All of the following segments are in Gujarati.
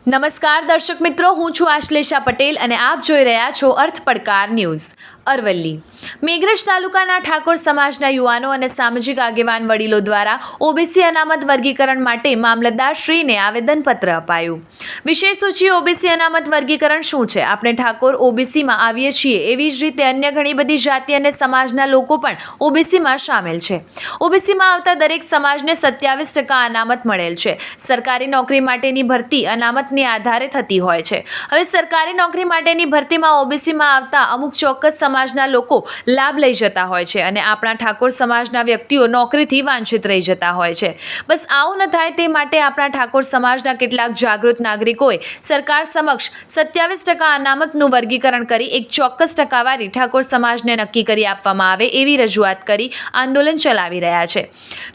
નમસ્કાર દર્શક મિત્રો, હું છું આશ્લેષા પટેલ અને આપ જોઈ રહ્યા છો અર્થ પડકાર ન્યૂઝ. અરવલ્લી મેઘરજ તાલુકાના ઠાકોર સમાજના યુવાનો અને સામાજિક આગેવાન વડીલો દ્વારા ઓબીસી અનામત વર્ગીકરણ માટે મામલતદારશ્રીને આવેદનપત્ર અપાયું. વિશેષ સૂચિ ઓબીસી અનામત વર્ગીકરણ શું છે? આપણે ઠાકોર ઓબીસીમાં આવીએ છીએ, એવી જ રીતે અન્ય ઘણી બધી જાતિ અને સમાજના લોકો પણ ઓબીસીમાં સામેલ છે. ઓબીસીમાં આવતા દરેક સમાજને 27% અનામત મળેલ છે. સરકારી નોકરી માટેની ભરતી અનામતને આધારે થતી હોય છે. હવે સરકારી નોકરી માટેની ભરતીમાં ઓબીસીમાં આવતા અમુક ચોક્કસ સમાજના લોકો લાભ લઈ જતા હોય છે અને આપણા ઠાકોર સમાજના વ્યક્તિઓ નોકરીથી વાંચિત રહી જતા હોય છે. બસ આવું ન થાય તે માટે આપણા ઠાકોર સમાજના કેટલાક જાગૃત નાગરિકોએ સરકાર સમક્ષ 27% અનામતનું વર્ગીકરણ કરી એક ચોક્કસ ટકાવારી ઠાકોર સમાજને નક્કી કરી આપવામાં આવે એવી રજૂઆત કરી આંદોલન ચલાવી રહ્યા છે.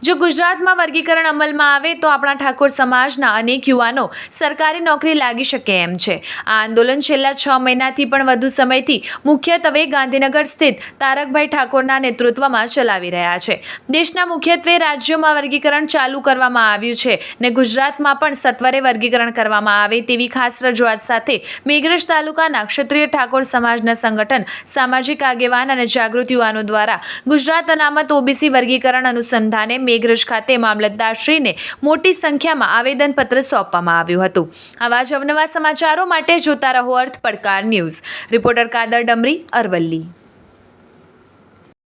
જો ગુજરાતમાં વર્ગીકરણ અમલમાં આવે તો આપણા ઠાકોર સમાજના અનેક યુવાનો સરકારી નોકરી લાગી શકે એમ છે. આ આંદોલન છેલ્લા 6 મહિનાથી પણ વધુ સમયથી મુખ્યત્વે ગાંધીનગર સ્થિત તારકભાઈ ઠાકોરના નેતૃત્વમાં ચલાવી રહ્યા છે. દેશના મુખ્યત્વે રાજ્યોમાં વર્ગીકરણ ચાલુ કરવામાં આવ્યું છે ને ગુજરાતમાં પણ સત્વરે વર્ગીકરણ કરવામાં આવે તેવી ખાસ રજૂઆત સાથે મેઘરજ તાલુકાના ક્ષત્રિય ઠાકોર સમાજના સંગઠન, સામાજિક આગેવાન અને જાગૃત યુવાનો દ્વારા ગુજરાત અનામત ઓબીસી વર્ગીકરણ અનુસંધાને મેઘરજ ખાતે મામલતદારશ્રીને મોટી સંખ્યામાં આવેદનપત્ર સોંપવામાં આવ્યું હતું. આવા જ અવનવા સમાચારો માટે જોતા રહો અર્થ પડકાર ન્યૂઝ. રિપોર્ટર કાદર ડમરી, અરવલ્લી.